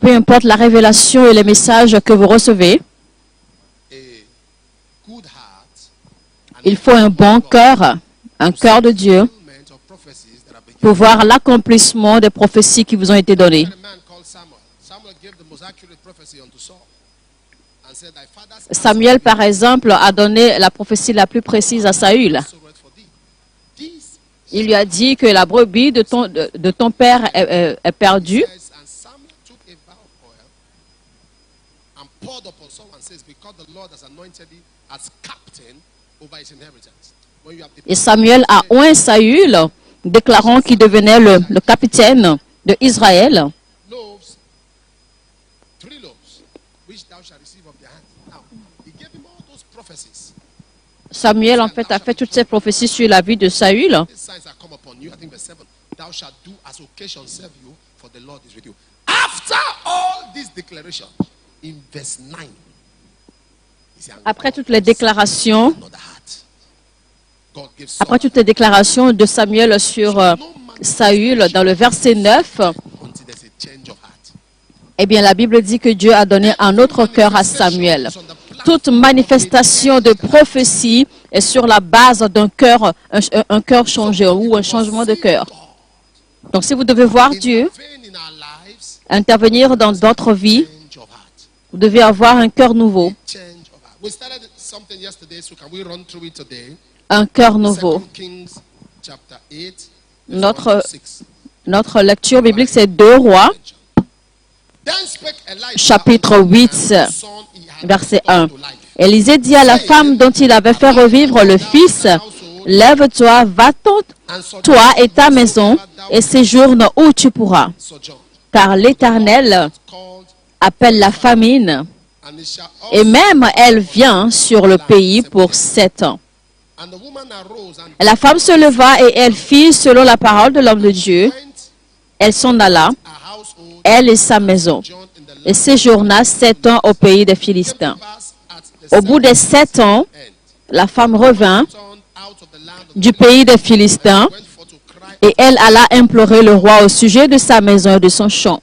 Peu importe la révélation et les messages que vous recevez, il faut un bon cœur, un cœur de Dieu, pour voir l'accomplissement des prophéties qui vous ont été données. Samuel, par exemple, a donné la prophétie la plus précise à Saül. Il lui a dit que la brebis de ton père est perdue. Et Samuel a oint Saül, déclarant qu'il devenait le capitaine de Israël. Samuel, en fait, a fait toutes ces prophéties sur la vie de Saül. Après toutes les déclarations de Samuel sur Saül, dans le verset 9, eh bien, la Bible dit que Dieu a donné un autre cœur à Samuel. Toute manifestation de prophétie est sur la base d'un cœur, un cœur changé ou un changement de cœur. Donc, si vous devez voir Dieu intervenir dans votre vie, vous devez avoir un cœur nouveau. Un cœur nouveau. Notre lecture biblique, c'est 2 Rois, chapitre 8, verset 1. Élisée dit à la femme dont il avait fait revivre le fils, « Lève-toi, va-t'en, toi et ta maison, et séjourne où tu pourras. Car l'Éternel appelle la famine, et même elle vient sur le pays pour 7 ans. » La femme se leva et elle fit selon la parole de l'homme de Dieu. Elle s'en alla, elle et sa maison, et séjourna 7 ans au pays des Philistins. Au bout des 7 ans, la femme revint du pays des Philistins et elle alla implorer le roi au sujet de sa maison et de son champ.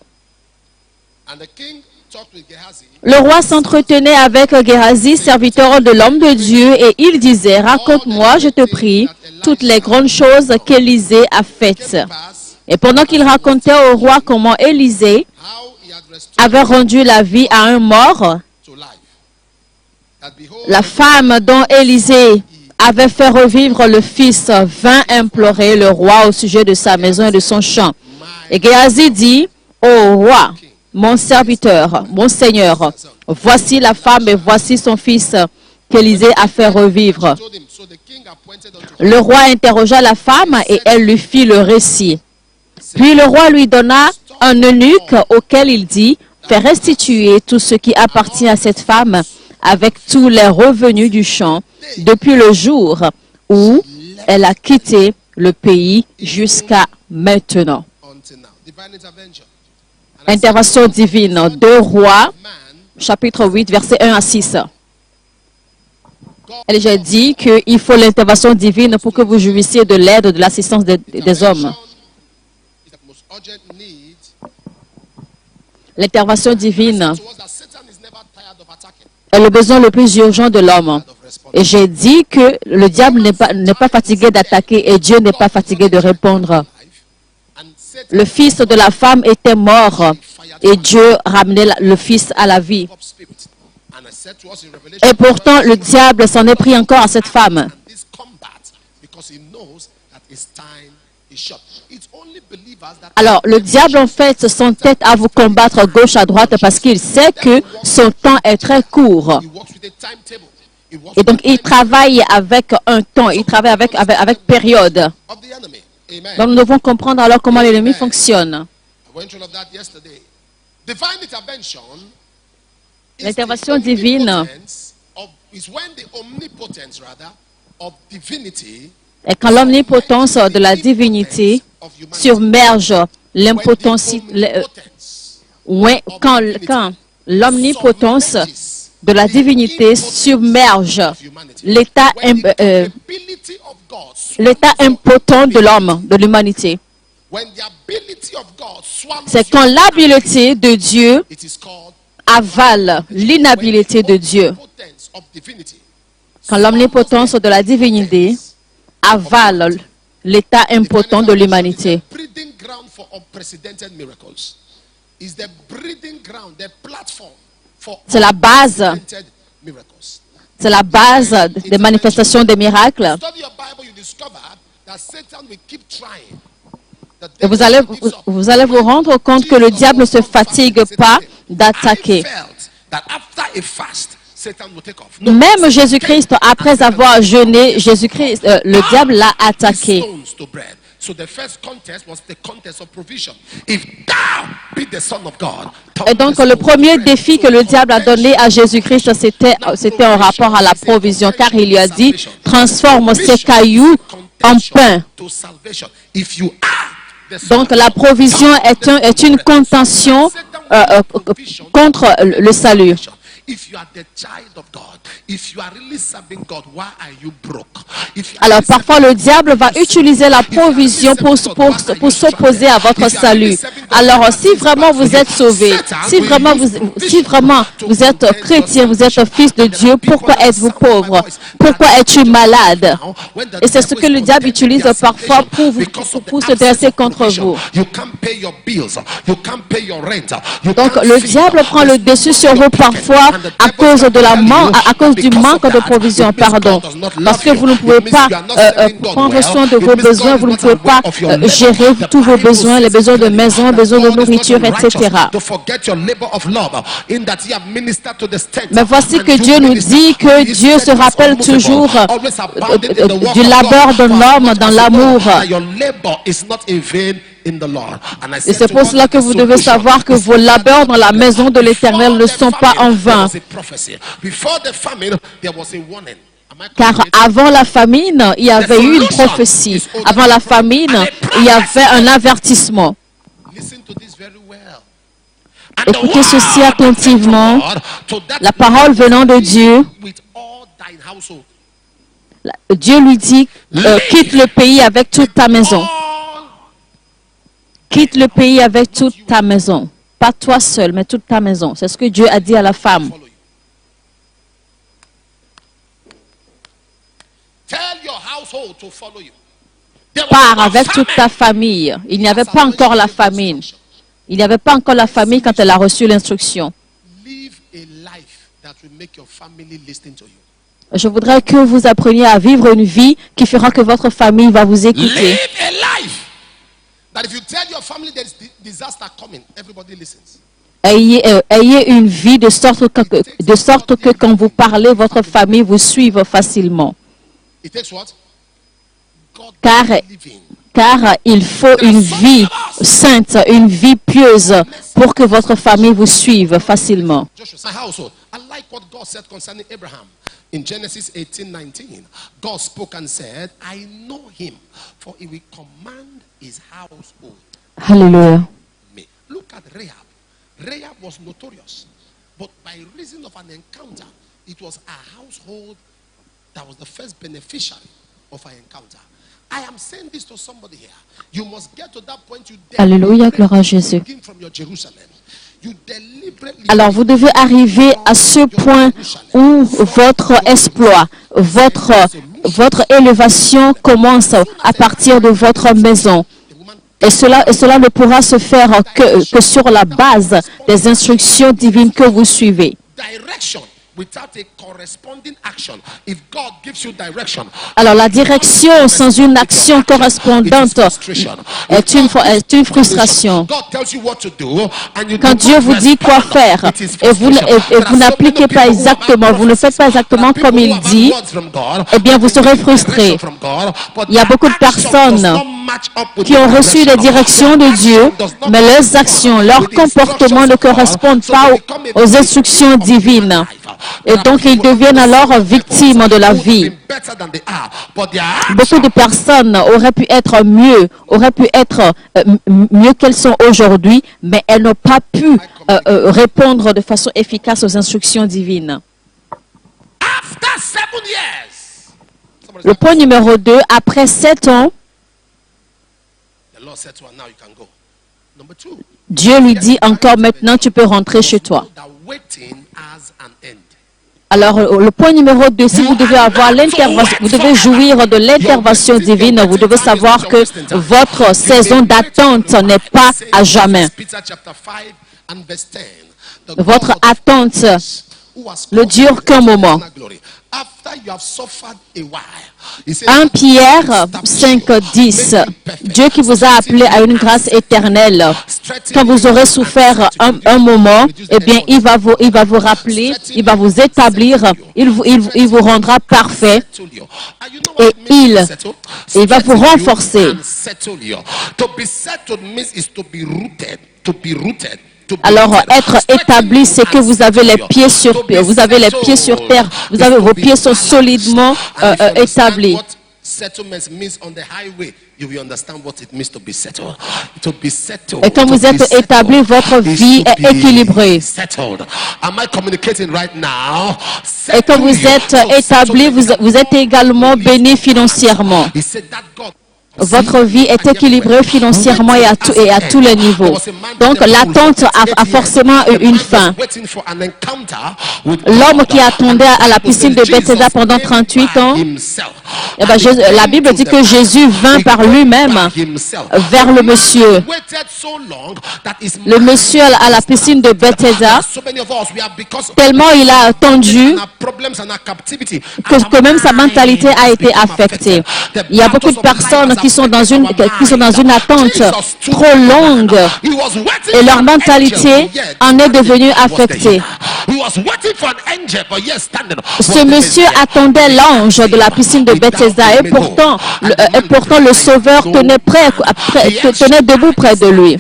Le roi s'entretenait avec Géhazi, serviteur de l'homme de Dieu, et il disait, « Raconte-moi, je te prie, toutes les grandes choses qu'Élisée a faites. » Et pendant qu'il racontait au roi comment Élisée avait rendu la vie à un mort, la femme dont Élisée avait fait revivre le fils vint implorer le roi au sujet de sa maison et de son champ. Et Géhazi dit, « Ô roi, mon serviteur, mon seigneur, voici la femme et voici son fils qu'Élisée a fait revivre. » Le roi interrogea la femme et elle lui fit le récit. Puis le roi lui donna un eunuque auquel il dit, « Fais restituer tout ce qui appartient à cette femme avec tous les revenus du champ depuis le jour où elle a quitté le pays jusqu'à maintenant. » Intervention divine. 2 Rois, chapitre 8, versets 1 à 6. Et j'ai dit qu'il faut l'intervention divine pour que vous jouissiez de l'aide, de l'assistance des hommes. L'intervention divine est le besoin le plus urgent de l'homme. Et j'ai dit que le diable n'est pas fatigué d'attaquer et Dieu n'est pas fatigué de répondre. Le fils de la femme était mort et Dieu ramenait le fils à la vie. Et pourtant, le diable s'en est pris encore à cette femme. Alors, le diable, en fait, s'entête à vous combattre gauche à droite parce qu'il sait que son temps est très court. Et donc, il travaille avec un temps, il travaille avec période. Donc, nous devons comprendre alors comment l'ennemi fonctionne. L'intervention divine est quand l'omnipotence de la divinité submerge l'impotence, quand l'omnipotence de la divinité submerge l'état impotent de l'homme, de l'humanité. C'est quand l'habileté de Dieu avale l'inhabilité de Dieu. Quand l'omnipotence de la divinité avale l'état impotent de l'humanité. C'est la base des manifestations des miracles. Et vous allez vous rendre compte que le diable ne se fatigue pas d'attaquer. Même Jésus-Christ, après avoir jeûné, le diable l'a attaqué. Et donc, le premier défi que le diable a donné à Jésus-Christ, c'était en rapport à la provision, car il lui a dit, transforme ces cailloux en pain. Donc, la provision est une contention contre le salut. Alors, parfois, le diable va utiliser la provision pour s'opposer à votre salut. Alors, si vraiment vous êtes sauvé, si vraiment vous êtes chrétien, vous êtes fils de Dieu, pourquoi êtes-vous pauvre? Pourquoi es-tu malade? Et c'est ce que le diable utilise parfois pour se dresser contre vous. Donc, le diable prend le dessus sur vous parfois à cause du manque de provision, pardon. Parce que vous ne pouvez pas prendre soin de vos besoins, vous ne pouvez pas gérer tous vos besoins, les besoins de maison, besoins de nourriture, etc. Mais voici que Dieu nous dit que Dieu se rappelle toujours du labeur de l'homme dans l'amour. Et c'est pour cela que vous devez savoir que vos labeurs dans la maison de l'Éternel ne sont pas en vain. Car avant la famine, il y avait eu une prophétie. Avant la famine, il y avait un avertissement. Écoutez ceci attentivement. La parole venant de Dieu, Dieu lui dit, quitte le pays avec toute ta maison. Quitte le pays avec toute ta maison. Pas toi seul, mais toute ta maison. C'est ce que Dieu a dit à la femme. Pars avec toute ta famille. Il n'y avait pas encore la famine. Il n'y avait pas encore la famille quand elle a reçu l'instruction. Je voudrais que vous appreniez à vivre une vie qui fera que votre famille va vous écouter. Ayez une vie de sorte que quand vous parlez, votre famille vous suive facilement. Car il faut une vie sainte, une vie pieuse pour que votre famille vous suive facilement. In Genesis 18:19, God spoke and said, I know him, for he will command his household. Hallelujah. Look at Rahab. Rahab was notorious, but by reason of an encounter, it was her household that was the first beneficiary of her encounter. I am saying this to somebody here. You must get to that point. Alléluia, gloire à Jésus. From your Jerusalem. Alors, vous devez arriver à ce point où votre exploit, votre élévation commence à partir de votre maison. Et cela ne pourra se faire que sur la base des instructions divines que vous suivez. Alors, la direction sans une action correspondante est une frustration. Quand Dieu vous dit quoi faire et vous n'appliquez pas exactement, vous ne faites pas exactement comme il dit, eh bien, vous serez frustré. Il y a beaucoup de personnes qui ont reçu les directions de Dieu, mais leurs actions, leurs comportements ne correspondent pas aux instructions divines. Et donc, ils deviennent alors victimes de la vie. Beaucoup de personnes auraient pu être mieux qu'elles sont aujourd'hui, mais elles n'ont pas pu répondre de façon efficace aux instructions divines. Le point numéro 2, après 7 ans, Dieu lui dit encore maintenant, tu peux rentrer chez toi. Alors, le point numéro 2, si vous devez avoir l'intervention, vous devez jouir de l'intervention divine, vous devez savoir que votre saison d'attente n'est pas à jamais. Votre attente ne dure qu'un moment. 1 Pierre 5, 10. Dieu qui vous a appelé à une grâce éternelle. Quand vous aurez souffert un moment, eh bien, il va vous rappeler, il va vous établir, il vous rendra parfait et il va vous renforcer. Alors, être établi, c'est que vous avez les pieds sur terre, vous avez vos pieds sont solidement établis. Et quand vous êtes établi, votre vie est équilibrée. Et quand vous êtes établi, vous êtes également béni financièrement. Votre vie est équilibrée financièrement et à tous les niveaux. Donc, l'attente a forcément une fin. L'homme qui attendait à la piscine de Bethesda pendant 38 ans, eh bien, la Bible dit que Jésus vint par lui-même vers le monsieur. Le monsieur à la piscine de Bethesda, tellement il a attendu que même sa mentalité a été affectée. Il y a beaucoup de personnes qui sont dans une attente trop longue et leur mentalité en est devenue affectée. Ce monsieur attendait l'ange de la piscine de Bethesda et pourtant le Sauveur tenait debout près de lui.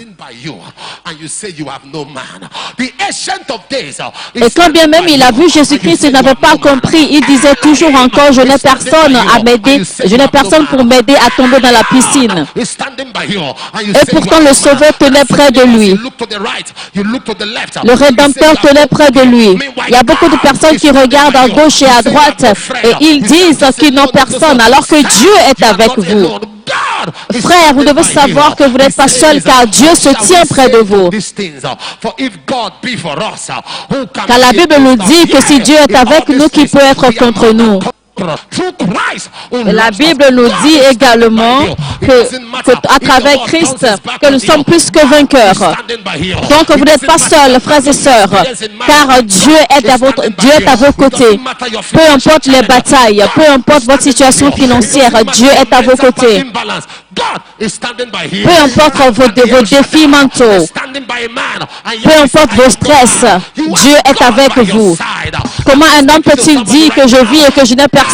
Et quand bien même il a vu Jésus-Christ, il n'avait pas compris. Il disait toujours encore, je n'ai personne à m'aider, je n'ai personne pour m'aider à tomber dans la piscine. Et pourtant le Sauveur tenait près de lui. Le Rédempteur tenait près de lui. Il y a beaucoup de personnes qui regardent à gauche et à droite et ils disent qu'ils n'ont personne alors que Dieu est avec vous. Frère, vous devez savoir que vous n'êtes pas seul car Dieu se tient près de vous. Car la Bible nous dit que si Dieu est avec nous, qui peut être contre nous? Et la Bible nous dit également que à travers Christ, que nous sommes plus que vainqueurs. Donc vous n'êtes pas seuls, frères et sœurs, car Dieu est à vos côtés. Peu importe les batailles, peu importe votre situation financière, Dieu est à vos côtés. Peu importe vos défis mentaux, peu importe vos stress, Dieu est avec vous. Comment un homme peut-il dire que je vis et que je n'ai personne?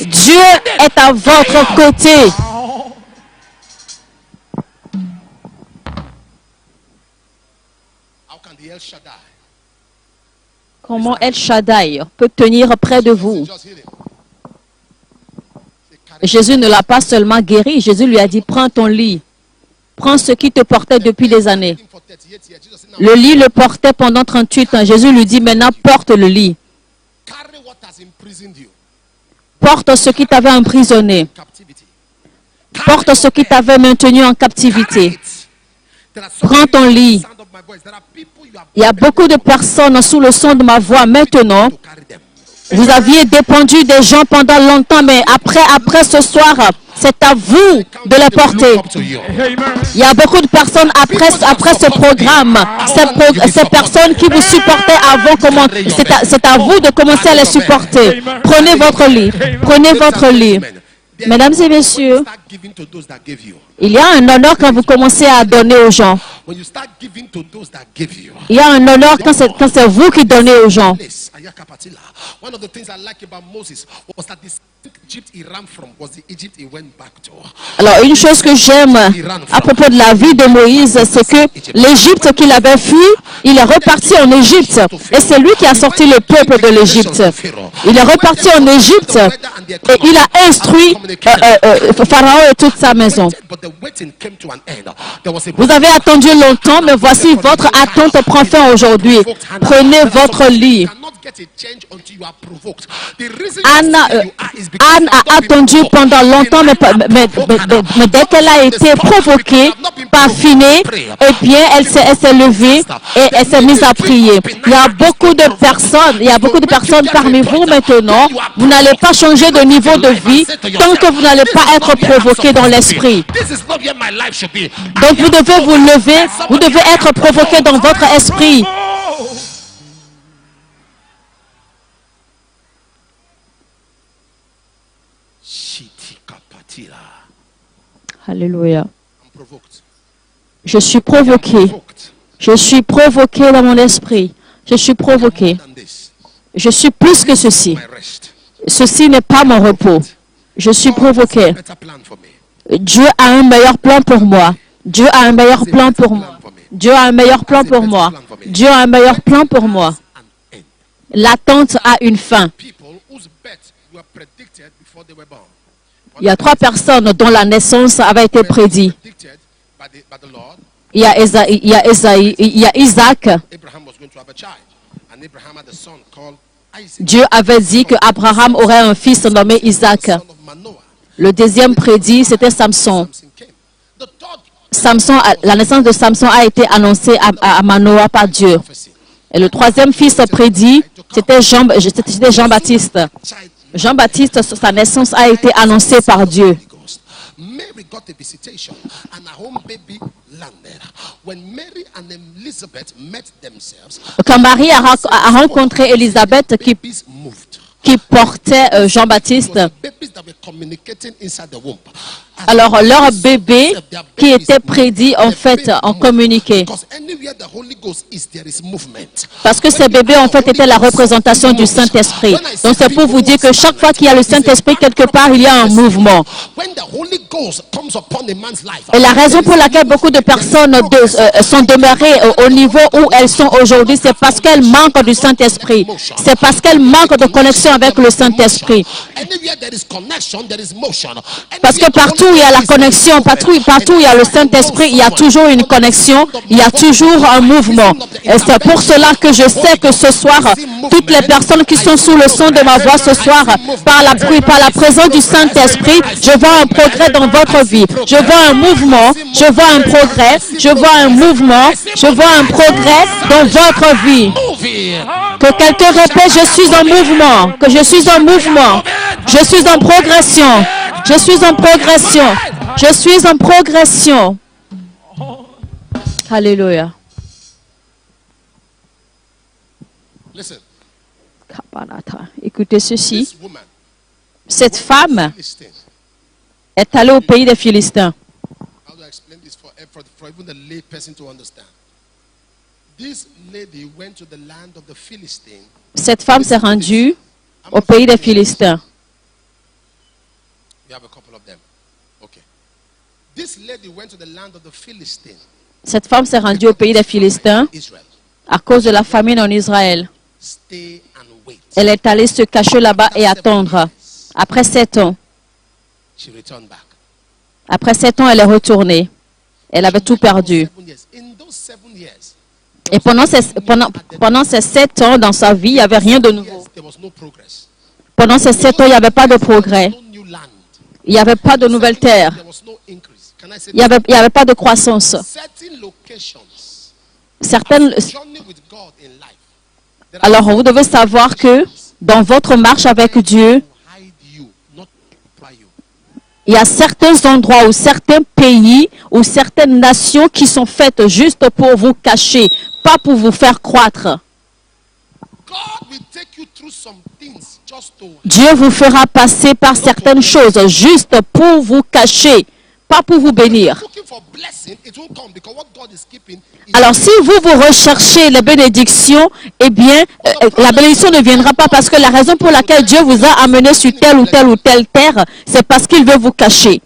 Dieu est à votre côté. Comment El Shaddai peut tenir près de vous? Jésus ne l'a pas seulement guéri, Jésus lui a dit, prends ton lit, prends ce qui te portait depuis des années. Le lit le portait pendant 38 ans. Jésus lui dit, maintenant porte le lit. Porte ce qui t'avait emprisonné. Porte ce qui t'avait maintenu en captivité. Prends ton lit. Il y a beaucoup de personnes sous le son de ma voix maintenant. Vous aviez dépendu des gens pendant longtemps, mais après ce soir, c'est à vous de les porter. Il y a beaucoup de personnes après ce programme, ces personnes qui vous supportaient avant, c'est à vous de commencer à les supporter. Prenez votre lit. Prenez votre lit. Mesdames et messieurs, il y a un honneur quand vous commencez à donner aux gens. Il y a un honneur quand c'est vous qui donnez aux gens. Alors, une chose que j'aime à propos de la vie de Moïse, c'est que l'Égypte qu'il avait fui, il est reparti en Égypte. Et c'est lui qui a sorti le peuple de l'Égypte. Il est reparti en Égypte et il a instruit Pharaon et toute sa maison. Vous avez attendu longtemps, mais voici votre attente prend fin aujourd'hui. Prenez votre lit. Anne a attendu pendant longtemps, mais dès qu'elle a été provoquée par Phiné, eh bien, elle s'est levée et elle s'est mise à prier. Il y a beaucoup de personnes parmi vous maintenant. Vous n'allez pas changer de niveau de vie tant que vous n'allez pas être provoqué dans l'esprit. Donc vous devez vous lever, vous devez être provoqué dans votre esprit. Alléluia. Je suis provoqué. Je suis provoqué dans mon esprit. Je suis provoqué. Je suis plus que ceci. Ceci n'est pas mon repos. Je suis provoqué. Dieu a un meilleur plan pour moi. Dieu a un meilleur plan pour moi. Dieu a un meilleur plan pour moi. Dieu a un meilleur plan pour moi. L'attente a une fin. Il y a 3 personnes dont la naissance avait été prédite. Il y a Isaac. Dieu avait dit qu'Abraham aurait un fils nommé Isaac. Le deuxième prédit, c'était Samson. La naissance de Samson a été annoncée à Manoah par Dieu. Et le troisième fils prédit, c'était Jean-Baptiste. Jean-Baptiste, sa naissance a été annoncée par Dieu. Quand Marie a rencontré Élisabeth qui portait Jean-Baptiste, alors leur bébé qui était prédit en fait en communiqué. Parce que ces bébés en fait étaient la représentation du Saint-Esprit. Donc c'est pour vous dire que chaque fois qu'il y a le Saint-Esprit quelque part, il y a un mouvement. Et la raison pour laquelle beaucoup de personnes sont demeurées au niveau où elles sont aujourd'hui, c'est parce qu'elles manquent du Saint-Esprit. C'est parce qu'elles manquent de connexion avec le Saint-Esprit. Parce que partout où il y a la connexion, partout où il y a le Saint-Esprit, il y a toujours une connexion, il y a toujours un mouvement. Et c'est pour cela que je sais que ce soir, toutes les personnes qui sont sous le son de ma voix ce soir, par la présence du Saint-Esprit, je vois un progrès dans votre vie. Je vois un mouvement, je vois un progrès, je vois un mouvement, je vois un progrès dans votre vie. Que quelqu'un répète, je suis en mouvement, que je suis en mouvement, je suis en progression, je suis en progression, je suis en progression. Alléluia. Écoutez ceci. Cette femme est allée au pays des Philistins. Cette femme s'est rendue au pays des Philistins. Cette femme s'est rendue au pays des Philistins à cause de la famine en Israël. Elle est allée se cacher là-bas et attendre. Après 7 ans, elle est retournée. Elle avait tout perdu. Et pendant ces 7 ans dans sa vie, il n'y avait rien de nouveau. Pendant ces 7 ans, il n'y avait pas de progrès. Il n'y avait pas de nouvelles terres. Il n'y avait pas de croissance. Alors, vous devez savoir que dans votre marche avec Dieu, il y a certains endroits ou certains pays ou certaines nations qui sont faites juste pour vous cacher, pas pour vous faire croître. Dieu vous fera passer par certaines choses juste pour vous cacher, pas pour vous bénir. Alors, si vous recherchez la bénédiction, eh bien, la bénédiction ne viendra pas parce que la raison pour laquelle Dieu vous a amené sur telle ou telle ou telle terre, c'est parce qu'il veut vous cacher.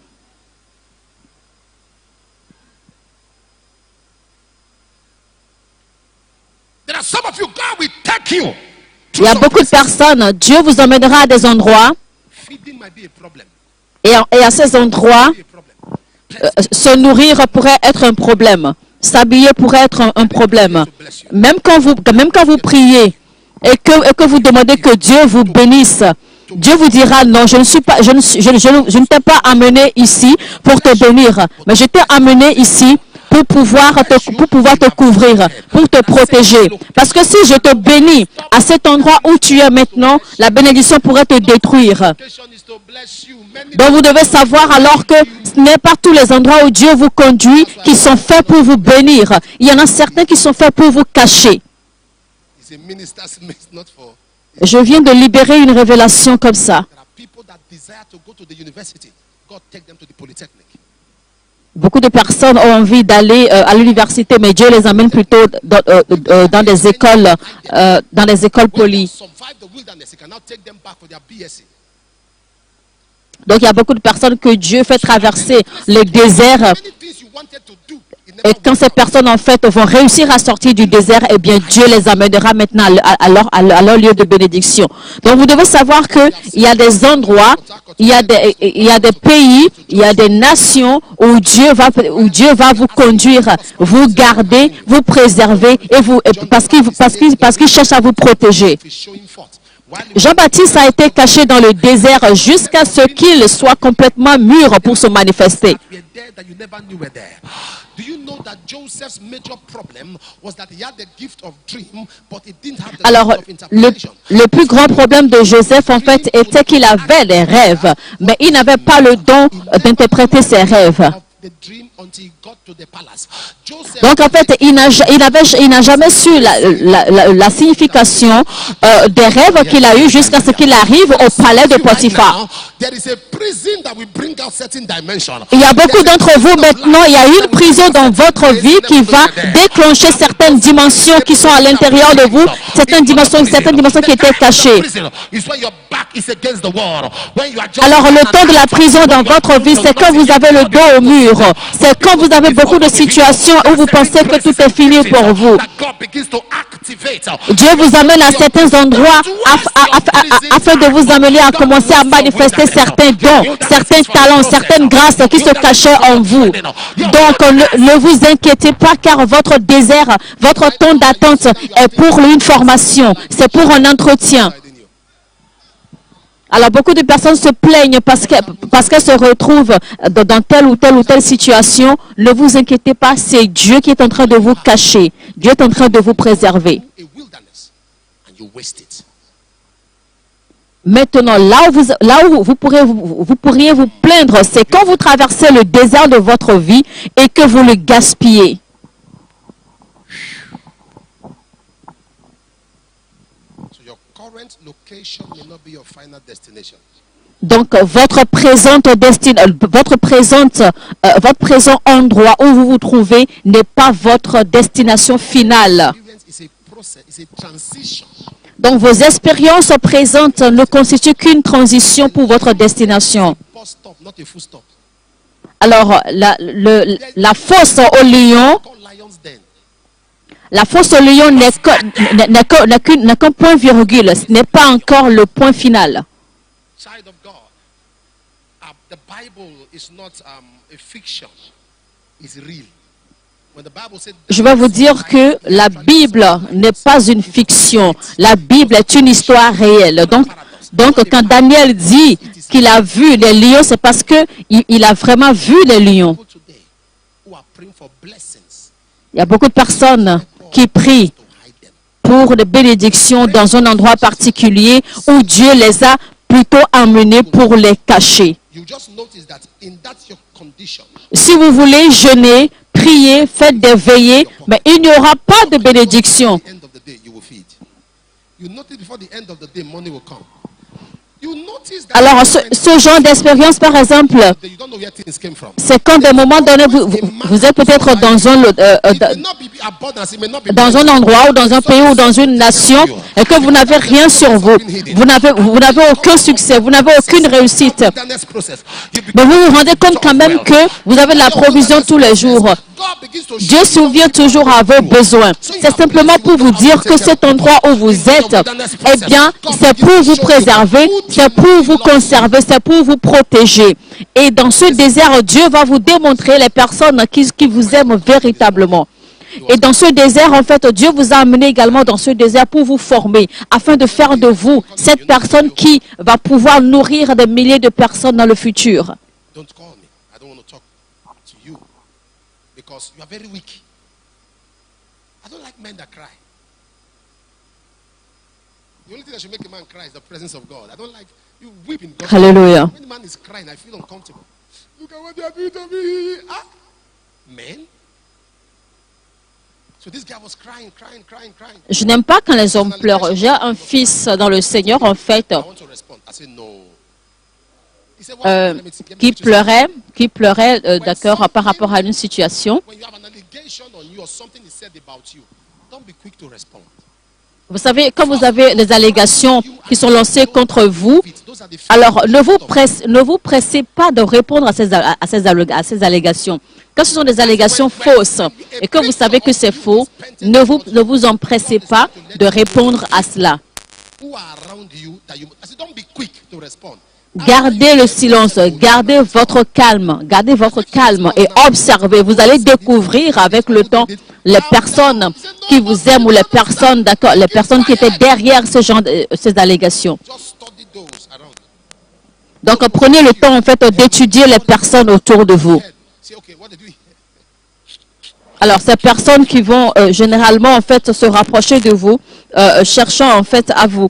Il y a beaucoup de personnes, Dieu vous emmènera à des endroits, et à ces endroits, se nourrir pourrait être un problème. S'habiller pourrait être un problème. Même quand vous priez, et que vous demandez que Dieu vous bénisse, Dieu vous dira non, je ne t'ai pas amené ici pour te bénir, mais je t'ai amené ici pour pouvoir te couvrir, pour te protéger. Parce que si je te bénis à cet endroit où tu es maintenant, la bénédiction pourrait te détruire. Donc vous devez savoir alors que ce n'est pas tous les endroits où Dieu vous conduit qui sont faits pour vous bénir. Il y en a certains qui sont faits pour vous cacher. Je viens de libérer une révélation comme ça. Beaucoup de personnes ont envie d'aller à l'université, mais Dieu les amène plutôt dans des écoles polies. Donc il y a beaucoup de personnes que Dieu fait traverser le désert. Et quand ces personnes, en fait, vont réussir à sortir du désert, eh bien, Dieu les amènera maintenant à leur lieu de bénédiction. Donc, vous devez savoir qu'il y a des endroits, il y a des pays, il y a des nations où Dieu va vous conduire, vous garder, vous préserver, parce qu'il cherche à vous protéger. Jean-Baptiste a été caché dans le désert jusqu'à ce qu'il soit complètement mûr pour se manifester. Alors, le plus grand problème de Joseph, en fait, était qu'il avait des rêves, mais il n'avait pas le don d'interpréter ses rêves. Donc, en fait, il n'a jamais su la signification des rêves qu'il a eus jusqu'à ce qu'il arrive au palais de Potiphar. Il y a beaucoup d'entre vous maintenant, il y a une prison dans votre vie qui va déclencher certaines dimensions qui sont à l'intérieur de vous, certaines dimensions qui étaient cachées. Alors, le temps de la prison dans votre vie, c'est quand vous avez le dos au mur. C'est quand vous avez beaucoup de situations où vous pensez que tout est fini pour vous. Dieu vous amène à certains endroits afin de vous amener à commencer à manifester certains dons, certains talents, certaines grâces qui se cachaient en vous. Donc, ne vous inquiétez pas car votre désert, votre temps d'attente est pour une formation, c'est pour un entretien. Alors, beaucoup de personnes se plaignent parce qu'elles se retrouvent dans telle ou telle situation. Ne vous inquiétez pas, c'est Dieu qui est en train de vous cacher. Dieu est en train de vous préserver. Maintenant, là où vous pourriez vous plaindre, c'est quand vous traversez le désert de votre vie et que vous le gaspillez. Donc, votre présent endroit où vous vous trouvez n'est pas votre destination finale. Donc, vos expériences présentes ne constituent qu'une transition pour votre destination. Alors, la fosse au lion, n'est qu'un point virgule, ce n'est pas encore le point final. Je vais vous dire que la Bible n'est pas une fiction. La Bible est une histoire réelle. Donc quand Daniel dit qu'il a vu les lions, c'est parce qu'il a vraiment vu les lions. Il y a beaucoup de personnes qui prient pour des bénédictions dans un endroit particulier où Dieu les a plutôt amenés pour les cacher. Si vous voulez jeûner, prier, faites des veillées, mais il n'y aura pas de bénédiction. Alors, ce genre d'expérience, par exemple, c'est quand à un moment donné, vous êtes peut-être dans un endroit ou dans un pays ou dans une nation et que vous n'avez rien sur vous. Vous n'avez aucun succès, vous n'avez aucune réussite. Mais vous vous rendez compte quand même que vous avez de la provision tous les jours. Dieu souvient toujours à vos besoins. C'est simplement pour vous dire que cet endroit où vous êtes, eh bien, c'est pour vous préserver, c'est pour vous conserver, c'est pour vous protéger. Et dans ce désert, Dieu va vous démontrer les personnes qui vous aiment véritablement. Et dans ce désert, en fait, Dieu vous a amené également dans ce désert pour vous former, afin de faire de vous cette personne qui va pouvoir nourrir des milliers de personnes dans le futur. Don't call me. I don't want to talk to you because you are very weak. I don't like men that cry. The only thing that should make a man cry is the presence of God. I don't like you weeping. Hallelujah. When the man is crying, I feel uncomfortable. Look at what they are doing to me. Ah, men. So this guy was crying. Je n'aime pas quand les hommes pleurent. J'ai un fils dans le Seigneur, en fait, I want to respond. I said no. He said, what? qui pleurait, d'accord, par rapport à une situation. When you have an allegation on you or something is said about you, don't be quick to respond. Vous savez, quand vous avez des allégations qui sont lancées contre vous, alors ne vous pressez pas de répondre à ces allégations. Quand ce sont des allégations fausses et que vous savez que c'est faux, ne vous empressez pas de répondre à cela. Who are around you that you, I said, don't be quick to respond. Gardez le silence, gardez votre calme et observez. Vous allez découvrir avec le temps les personnes qui vous aiment ou les personnes, d'accord, les personnes qui étaient derrière ces allégations. Just study those around. Donc prenez le temps en fait d'étudier les personnes autour de vous. Say, okay, what did we? Alors ces personnes qui vont généralement en fait se rapprocher de vous, cherchant en fait à vous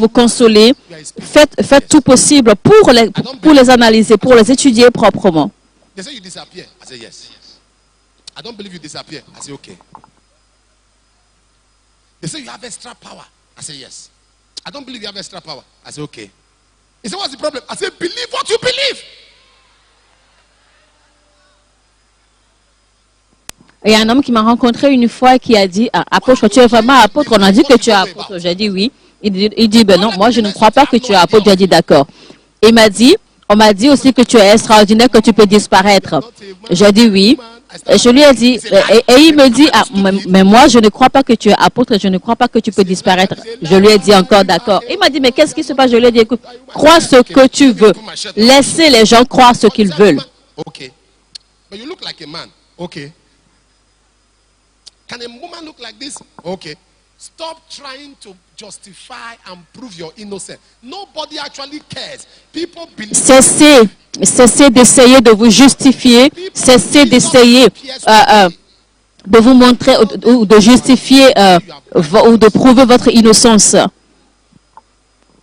consoler, faites tout possible pour les analyser, pour les étudier proprement. They say you disappear. I say yes. I don't believe you disappear. I say okay. They say you have extra power. I say yes. I don't believe you have extra power. I say okay. He said, what's the problem? I say, believe what you believe. Il y a un homme qui m'a rencontré une fois et qui a dit, apôtre, tu es vraiment apôtre? On a dit que tu es apôtre. J'ai dit oui. Il dit, ben non, moi je ne crois pas que tu es apôtre. J'ai dit d'accord. Il m'a dit, on m'a dit aussi que tu es extraordinaire, que tu peux disparaître. J'ai dit oui. Et je lui ai dit, et il me dit, mais moi je ne crois pas que tu es apôtre, je ne crois pas que tu peux disparaître. Je lui ai dit encore d'accord. Il m'a dit, mais qu'est-ce qui se passe? Je lui ai dit, écoute, crois ce que tu veux. Laissez les gens croire ce qu'ils veulent. Okay. But you look like a man. Okay. Can a woman look like this? Okay. Stop trying to justify and prove your innocence. Nobody actually cares. People believe. Cessez d'essayer de vous justifier. Cessez d'essayer de vous montrer ou de justifier ou de prouver votre innocence.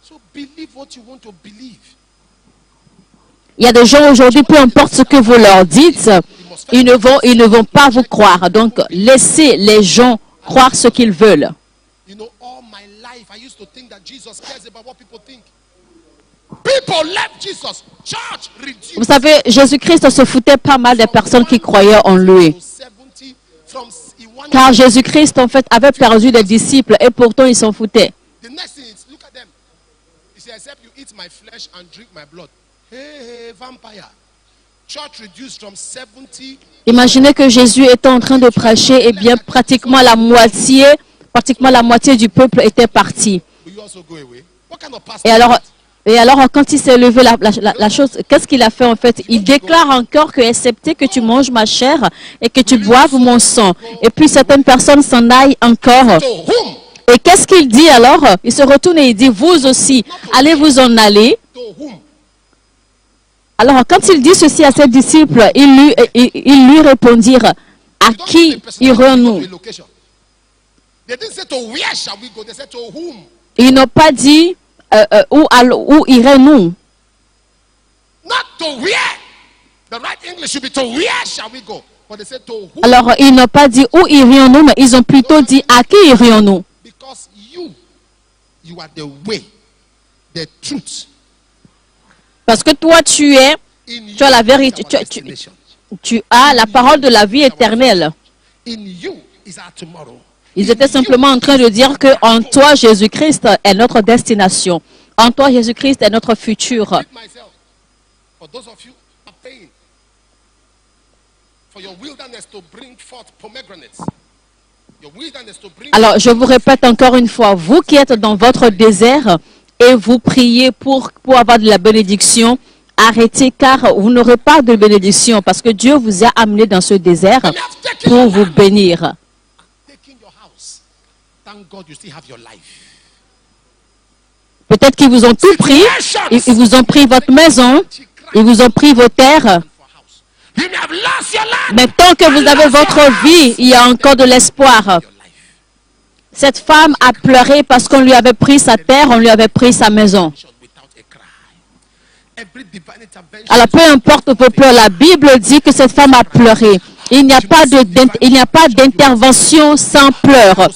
So believe what you want to believe. Il y a des gens aujourd'hui, peu importe ce que vous leur dites, ils ne vont pas vous croire. Donc, laissez les gens croire ce qu'ils veulent. You know, all my life I used to think that Jesus cares about what people think. People left Jesus. Church reduced. Vous savez, Jésus-Christ se foutait pas mal des personnes qui croyaient en lui. Car Jésus-Christ, en fait, avait perdu des disciples et pourtant ils s'en foutaient. The next thing is, look at them. He said, except you eat my flesh and drink my blood. Hey, vampire. Church reduced from 70. Imaginez que Jésus était en train de prêcher, et bien pratiquement la moitié du peuple était parti. Will you also go away? What kind of pastor? Et alors quand il s'est levé, la chose, qu'est-ce qu'il a fait en fait? Il déclare encore que, excepté que tu manges ma chair et que tu boives mon sang. Et puis certaines personnes s'en aillent encore. To whom? Et qu'est-ce qu'il dit alors? Il se retourne et il dit, vous aussi, allez vous en aller. To whom? Alors, quand il dit ceci à ses disciples, ils lui répondirent, à qui irons-nous? They didn't say to where shall we go. They said to whom? Ils n'ont pas dit où irons-nous? Not to where. The right English should be to where shall we go. But they said to whom? Alors, ils n'ont pas dit où irions-nous, mais ils ont plutôt dit à qui irions-nous? Because you are the way, the truth. Parce que toi, tu as la vérité, tu as la parole de la vie éternelle. In you is our tomorrow. Ils étaient simplement en train de dire que en toi, Jésus-Christ est notre destination. En toi, Jésus-Christ est notre futur. Myself, for those of you who are paying for your wilderness to bring forth pomegranates. Your wilderness to bring. Alors, je vous répète encore une fois, vous qui êtes dans votre désert et vous priez pour avoir de la bénédiction, arrêtez car vous n'aurez pas de bénédiction parce que Dieu vous a amené dans ce désert pour vous bénir. thank God you still have your life. Peut-être qu'ils vous ont tout pris. Ils vous ont pris votre maison. Ils vous ont pris vos terres. You may have lost your life. Mais tant que vous avez votre vie, il y a encore de l'espoir. Cette femme a pleuré parce qu'on lui avait pris sa terre, on lui avait pris sa maison. Alors peu importe vos pleurs, la Bible dit que cette femme a pleuré. Il n'y a pas d'intervention sans pleurs.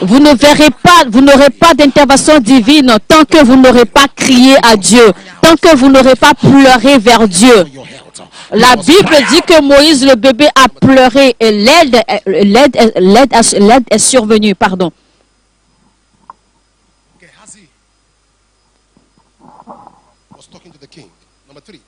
Vous n'aurez pas d'intervention divine tant que vous n'aurez pas crié à Dieu, tant que vous n'aurez pas pleuré vers Dieu. La Bible dit que Moïse, le bébé, a pleuré et l'aide est survenue. Pardon. Gehazi was talking to the king. Number 3.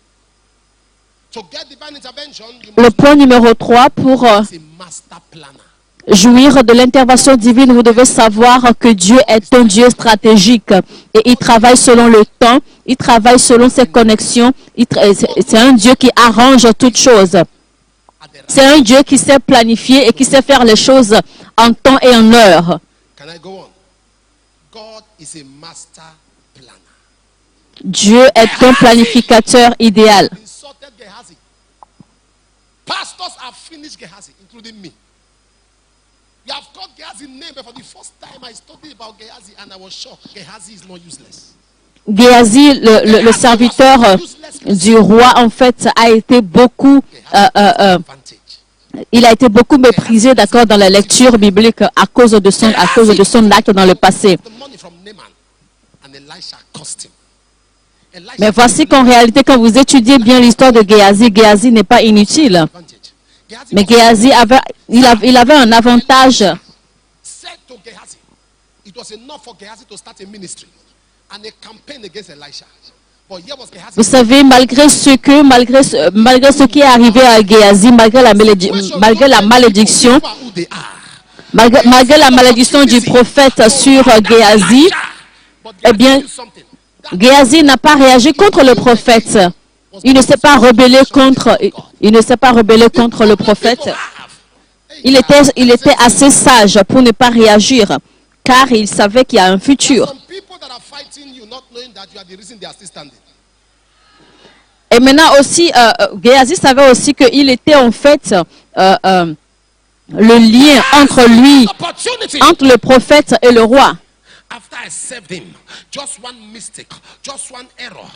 To get divine intervention, you Le must point numéro 3, pour be a master planner. jouir de l'intervention divine, vous devez savoir que Dieu est un Dieu stratégique et il travaille selon le temps, il travaille selon ses connexions. C'est un Dieu qui arrange toutes choses. C'est un Dieu qui sait planifier et qui sait faire les choses en temps et en heure. Can I go on? God is a master planner. Dieu est un planificateur idéal. Insulted Gehazi. Pastors have finished Gehazi, including me. You have called Gehazi's name, but for the first time I studied about Gehazi and I was shocked. Gehazi is not useless. Géhazi, le serviteur du roi, en fait, a été beaucoup, il a été beaucoup méprisé, d'accord, dans la lecture biblique à cause de son acte dans le passé. The money from Naaman and Elisha cost him. Elisha Mais voici qu'en réalité, quand vous étudiez bien l'histoire de Géhazi, Géhazi n'est pas inutile. advantage. Gehazi Mais was Géhazi il avait un avantage. said to Gehazi, it was enough for Gehazi to start a ministry and a campaign against Elisha. But here was Gehazi. Vous savez, malgré ce qui est arrivé à Géhazi, malgré la malédiction, Who they are. malgré la malédiction du prophète sur Géhazi, But eh bien, Gehazi did something. That Géhazi n'a pas réagi contre le prophète. Il ne s'est pas rebellé contre le prophète. people have. Hey, Il était assez sage pour ne pas réagir, car il savait qu'il y a un futur. some people that are fighting you not knowing that you are the reason they are still standing. Et maintenant aussi, Géhazi savait aussi qu'il était en fait le lien entre lui, Opportunity. entre le prophète et le roi. After I served him, just one mistake, just one error.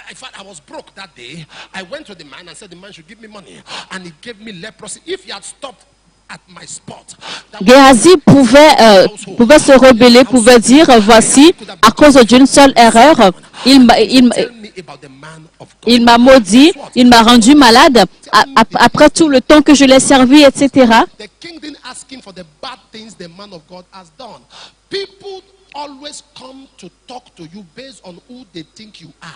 In fact, I was broke that day. I went to the man and said the man should give me money. And he gave me leprosy. If he had stopped at my spot, that would Géhazi pouvait se rebeller, pouvait dire, voici, à cause d'une seule erreur, il tell me about the man of God. m'a maudit, il m'a rendu malade, après tout le temps que je l'ai servi, etc. The king didn't ask him for the bad things the man of God has done. People always come to talk to you based on who they think you are.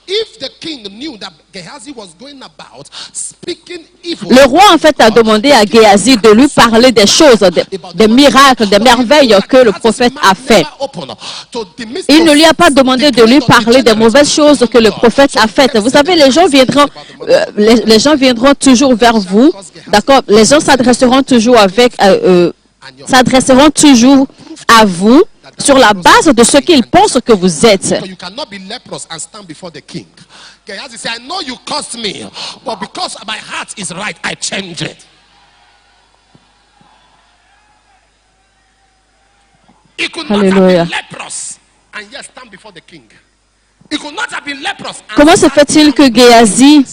If the king knew that Gehazi was going about speaking evil, Le roi, en fait, a demandé à Géhazi de lui parler des choses, des miracles, des merveilles que le prophète a fait. Il ne lui a pas demandé de lui parler des mauvaises choses que le prophète a faites. Vous savez, les gens viendront toujours vers vous, d'accord? Les gens s'adresseront toujours à vous sur la base de ce qu'ils pensent que vous êtes. So you cannot be leprous and stand before the king. Gehazi said, I know you cursed me, but because my heart is right, I changed it. He could not have Hallelujah. been leprous and yet stand before the king. He could not have been leprous and Comment se fait-il que Géhazi,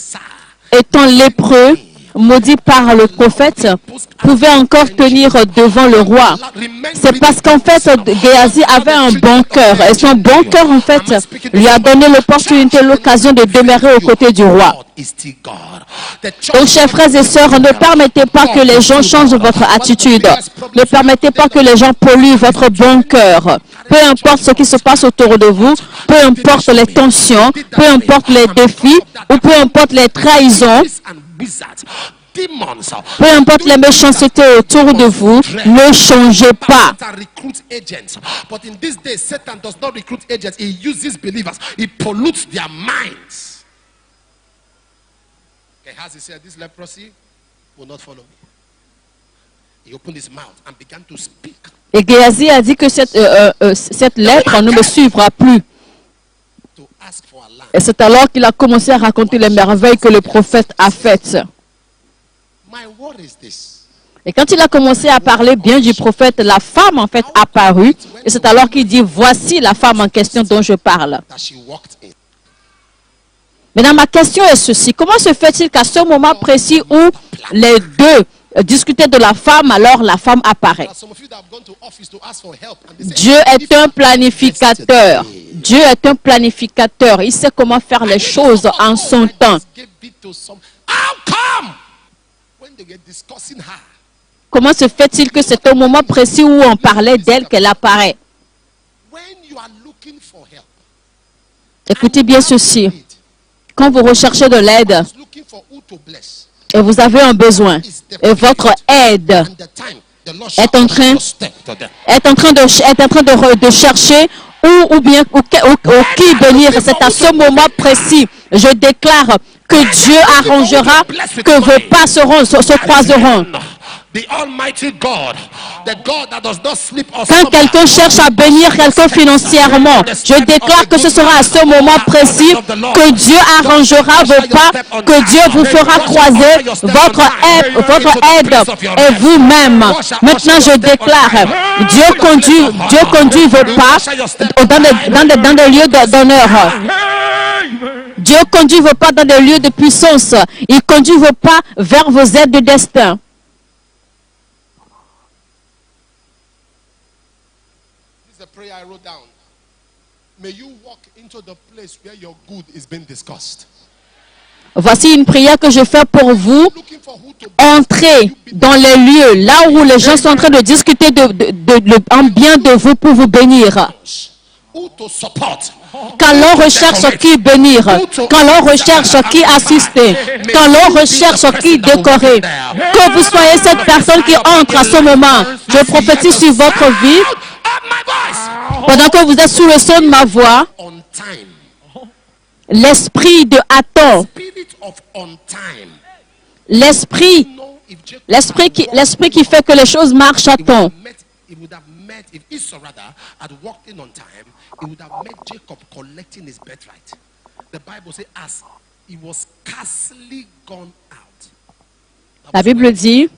étant lépreux, maudit par le prophète, pouvait encore tenir devant le roi? C'est parce qu'en fait, Géhazi avait un bon cœur. Et son bon cœur, en fait, lui a donné l'opportunité, l'occasion de demeurer aux côtés du roi. Donc, chers frères et sœurs, ne permettez pas que les gens changent votre attitude. Ne permettez pas que les gens polluent votre bon cœur. Peu importe ce qui se passe autour de vous, peu importe les tensions, peu importe les défis, ou peu importe les trahisons, peu importe les méchancetés autour de vous, ne changez pas. But in this day, Satan does not recruit agents. He uses believers. He pollutes their minds. Gehazi said, this leprosy will not follow me. He opened his mouth and began to speak. Et Géasi a dit que cette lèpre ne me suivra plus. To ask for a land. Et c'est alors qu'il a commencé à raconter les merveilles que le prophète a faites. My word is this. Et quand il a commencé à parler bien du prophète, la femme en fait apparut. Et c'est alors qu'il dit, voici la femme en question dont je parle. That she walked in. Maintenant, ma question est ceci. Comment se fait-il qu'à ce moment précis où les deux discutaient de la femme, alors la femme apparaît? Some of you that have gone to office to ask for help and they say, Dieu est un planificateur. Dieu est un planificateur. Il sait comment faire les choses en son temps. How come? When they get discussing her, Comment se fait-il que c'est au moment précis où on parlait d'elle qu'elle apparaît? when you are looking for help, Écoutez bien ceci. Quand vous recherchez de l'aide looking for who to bless, et vous avez un besoin et votre aide and the time the Lord est en train, just step to them. de chercher ou qui bénir, c'est à ce moment précis. Je déclare que Dieu arrangera que vos pas se croiseront. The Almighty God, the God that does not sleep or Quand quelqu'un cherche à bénir quelqu'un financièrement, je déclare que ce sera à ce moment précis que Dieu arrangera vos pas, que Dieu vous fera croiser votre aide et vous-même. Maintenant, je déclare, Dieu conduit vos pas dans des lieux d'honneur. Dieu conduit vos pas dans des lieux de puissance. Il conduit vos pas vers vos aides de destin. The prayer I wrote down. May you walk into the place where your good is being discussed. Voici une prière que je fais pour vous. Looking for who to Entrez dans les lieux, là où les gens sont en train de discuter en bien de vous pour vous bénir. who to support. Quand l'on recherche qui bénir, quand l'on recherche qui assister, quand l'on recherche qui décorer, que vous soyez cette personne qui entre à ce moment, je prophétise sur votre vie, pendant que vous êtes sous le son de ma voix, On time. l'esprit de attend, Spirit of on time. l'esprit qui fait que les choses marchent à temps. He would have met, if Esau rather had walked in on time, he would have met Jacob collecting his birthright. The Bible says, as he was scarcely gone out. La Bible dit,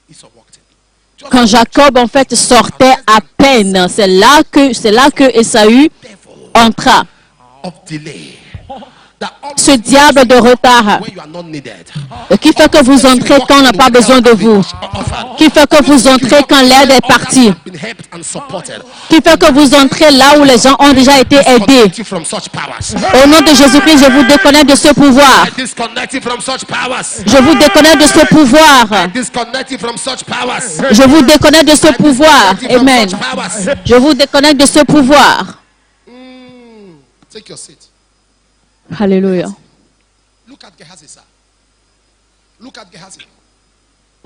Esau walked in. quand Jacob en fait sortait à peine, c'est là que Ésaü entra. Of delay. Ce diable de retard When you are not needed. qui fait que vous entrez quand on n'a pas besoin de vous, qui fait que vous entrez quand l'aide est partie, Been helped and supported. qui fait que vous entrez là où les gens ont déjà été aidés. Disconnect you from such powers. Au nom de Jésus-Christ, je vous déconnecte de ce pouvoir. Disconnect you from such powers. Je vous déconnecte de ce pouvoir. Disconnect you from such powers. Je vous déconnecte de ce pouvoir. Disconnect you from Amen. such powers. Je vous déconnecte de ce pouvoir. Take your seat. Alléluia. Look at Gehazi, sir. Look at Gehazi.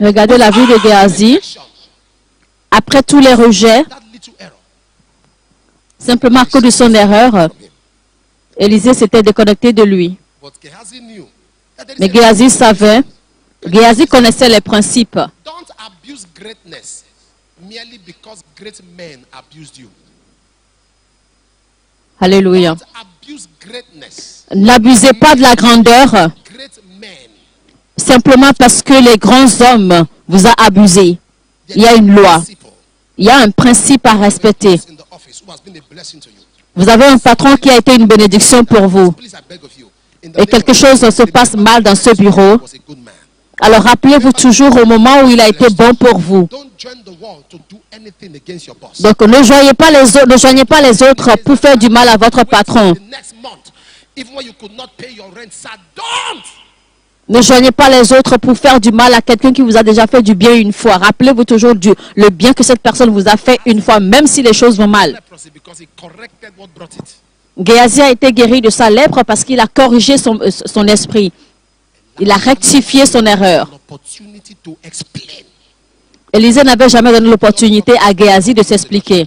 Regardez la vie de Géasi. Après tous les rejets, That little error. simplement à cause de son erreur, Élisée s'était déconnecté de lui. But Gehazi knew. that there is Mais a- Géasi savait, Géasi connaissait les principes. Don't abuse greatness merely because great men abused you. Alléluia. Don't abuse greatness. N'abusez pas de la grandeur Great men. simplement parce que les grands hommes vous ont abusé. Il y a une loi, People il y a un principe à respecter. in the office who has been a blessing to you. Vous avez un patron qui a été une bénédiction pour vous Please, I beg of you. In the et quelque chose se passe mal dans ce bureau. was a good man. Alors rappelez-vous toujours au moment où il a été bon pour vous. Don't join the world to do anything against your boss. Donc ne joignez pas les autres pour faire du mal à votre patron. The next month, even when you could not pay your rent, sir, don't. Ne joignez pas les autres pour faire du mal à quelqu'un qui vous a déjà fait du bien une fois. Rappelez-vous toujours le bien que cette personne vous a fait une fois, même si les choses vont mal. Leprosy, because he corrected what brought it. Géasi a été guéri de sa lèpre parce qu'il a corrigé son esprit. Il a rectifié son erreur. An opportunity to explain. Élisée n'avait jamais donné l'opportunité à Géasi de s'expliquer.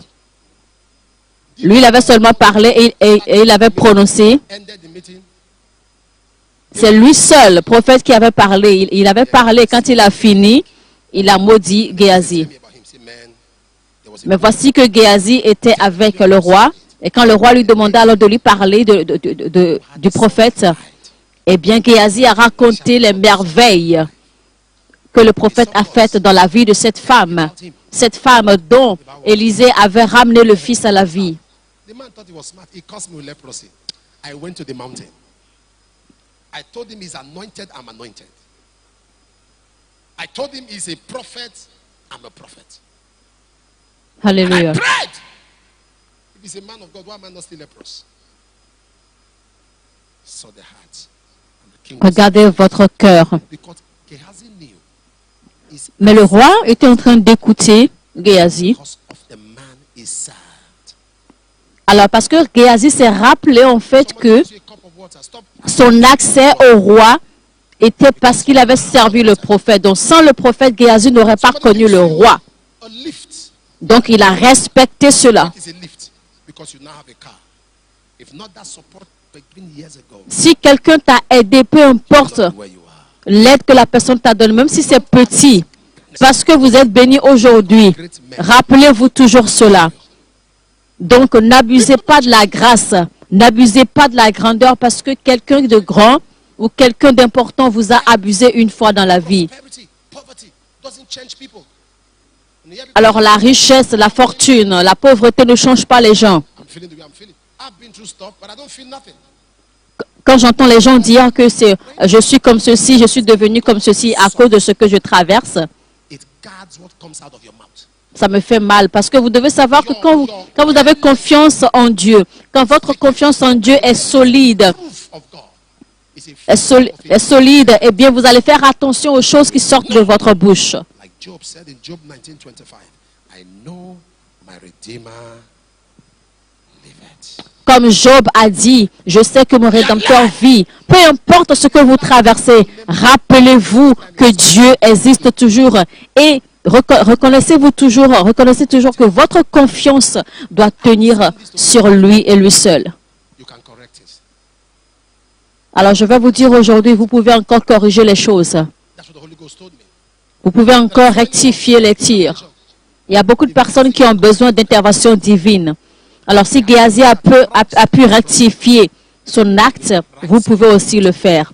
Lui, il avait seulement parlé et il avait prononcé. Ended the meeting. C'est lui seul, le prophète, qui avait parlé. Il avait parlé. Quand il a fini, il a maudit Géasi. Mais voici que Géasi était avec le roi. Et quand le roi lui demanda alors de lui parler du prophète, eh bien Géasi a raconté les merveilles que le prophète a faites dans la vie de cette femme dont Élisée avait ramené le fils à la vie. The man thought he was smart. He caused me with leprosy. I went to the mountain. I told him he's anointed, I'm anointed. I told him he's a prophet, I'm a prophet. And I Alléluia. prayed. If he's a man of God, why am I not still leprous? Saw the heart. And the king was Regardez votre cœur. because Gehazi knew it's Mais le roi était en train d'écouter Géasi. because of the man he served. Alors, parce que Géasi s'est rappelé en fait que Somebody gives you a cup of water. Stop. son accès au roi était parce qu'il avait servi le prophète. Donc, sans le prophèet, Géasi n'aurait pas connu le roi. A lift. Donc, il a respecté cela. What is a lift? Because you now have a car. If not that support given years ago, Si quelqu'un t'a aidé, peu importe not where you are. l'aide que la personne t'a donnée, même si c'est petit, parce que vous êtes béni aujourd'hui, rappelez-vous toujours cela. Donc, n'abusez pas de la grâce, n'abusez pas de la grandeur parce que quelqu'un de grand ou quelqu'un d'important vous a abusé une fois dans la vie. Poverty doesn't change people. And here people Alors, la richesse, la fortune, la pauvreté ne change pas les gens. I'm feeling the way I'm feeling. I've been through stuff, but I don't feel nothing. Quand j'entends les gens dire que je suis comme ceci, je suis devenu comme ceci à cause de ce que je traverse, It guards what comes out of your mouth. ça me fait mal parce que vous devez savoir que quand vous avez confiance en Dieu, quand votre confiance en Dieu est solide, Proof of God is a est solide, eh bien vous allez faire attention aux choses qui sortent de votre bouche. like Job said in Job 19:25. I know my Redeemer liveth. Comme Job a dit, je sais que mon Rédempteur vit. Peu importe ce que vous traversez, rappelez-vous que Dieu existe toujours et reconnaissez toujours que votre confiance doit tenir sur lui et lui seul. You can correct it. Alors je vais vous dire aujourd'hui, vous pouvez encore corriger les choses. That's what the Holy Ghost told me. Vous pouvez encore rectifier les tirs. Il y a beaucoup de personnes qui ont besoin d'intervention divine. Alors si Géasi a pu rectifier son acte, vous pouvez aussi le faire.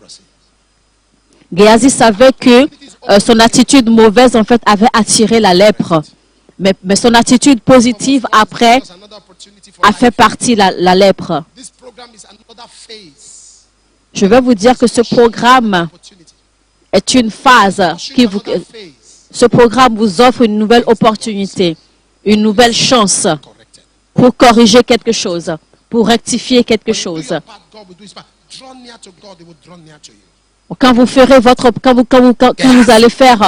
Géasi savait que son attitude mauvaise en fait avait attiré la lèpre. Mais son attitude positive après There's another opportunity for a life. fait partie la lèpre. This program is another phase. Je vais vous dire que ce programme Opportunity. est une phase qui vous... Another phase. Ce programme vous offre une nouvelle opportunité, une nouvelle chance Corrected. pour corriger quelque chose, pour rectifier quelque When you do chose. your part, God will do his part. Draw near to God, he will draw near to you. Quand vous ferez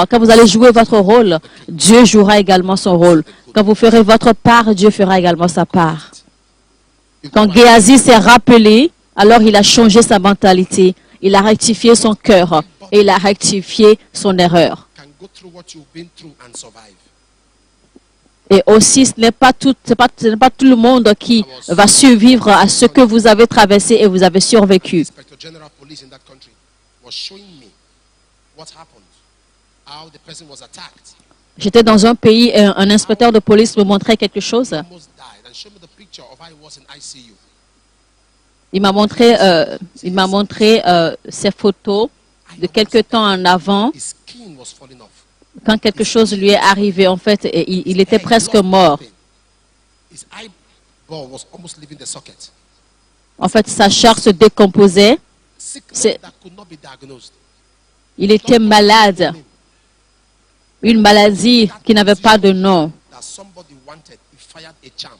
quand vous allez jouer votre rôle, Dieu jouera également son rôle. Quand vous ferez votre part, Dieu fera également sa part. You Quand go back. Géasi s'est rappelé, alors il a changé sa mentalité, il a rectifié son cœur et il a rectifié son erreur. Can go through what you've been through and survive. Et aussi, ce n'est pas tout le monde qui va survivre à ce que vous avez traversé et vous avez survécu. Inspector General Police in that country was showing me what happened, how the person was attacked, J'étais dans un pays et un inspecteur de police me montrait quelque chose. almost died, and showed me the picture of how he was in ICU. Il m'a montré ces photos de quelque temps en avant, His skin was falling off. quand quelque chose lui est arrivé. En fait, et il était presque mort. His eyeball was almost leaving the socket. En fait, sa chair se décomposait. Sickness C'est- that could not be diagnosed. Il était malade. Une maladie qui n'avait pas de nom. That somebody wanted, he fired a charm.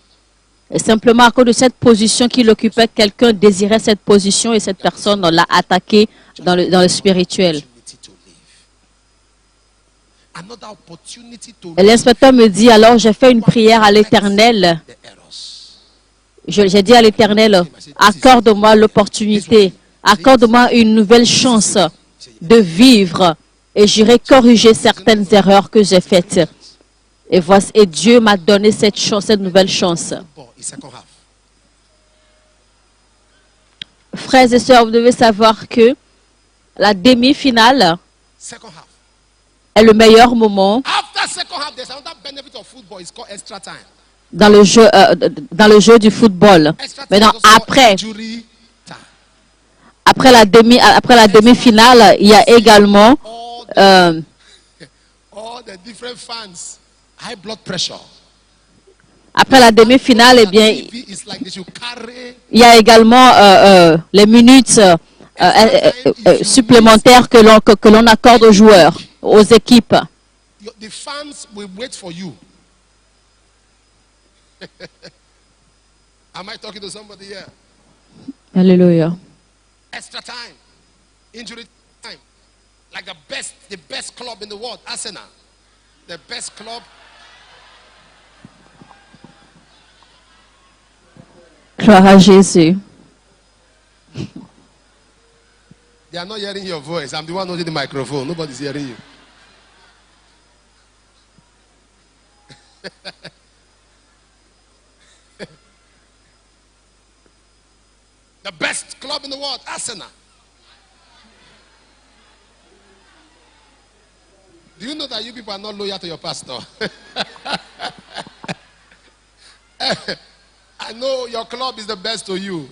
Et simplement à cause de cette position qu'il occupait, quelqu'un désirait cette position et cette personne l'a attaqué dans le spirituel. Opportunity to live. Another opportunity to Et l'inspecteur me dit, alors j'ai fait une prière à l'Éternel. the errors. J'ai dit à l'Éternel, accorde-moi l'opportunité, accorde-moi une nouvelle chance de vivre et j'irai corriger certaines erreurs que j'ai faites. Et Dieu m'a donné cette chance, cette nouvelle chance. But his second half. Frères et sœurs, vous devez savoir que la demi-finale Second half. est le meilleur moment After second half, there's another benefit of football. It's called extra time. dans le jeu du football. Extra time Maintenant, is also called après injury time. après la demi-finale, il y a également All the different fans, high blood pressure. après la demi-finale, eh bien, It's like they should carry il y a également les minutes supplémentaires que l'on accorde aux joueurs, aux équipes. the fans will wait for you. Am I talking to somebody here? Alléluia. Extra time, injury time, like the best club in the world, Arsenal, the best club. Gloire à Jésus. They are not hearing your voice. I'm the one holding the microphone. Nobody's hearing you. The best club in the world, Arsenal. Do you know that you people are not loyal to your pastor? I know your club is the best to you.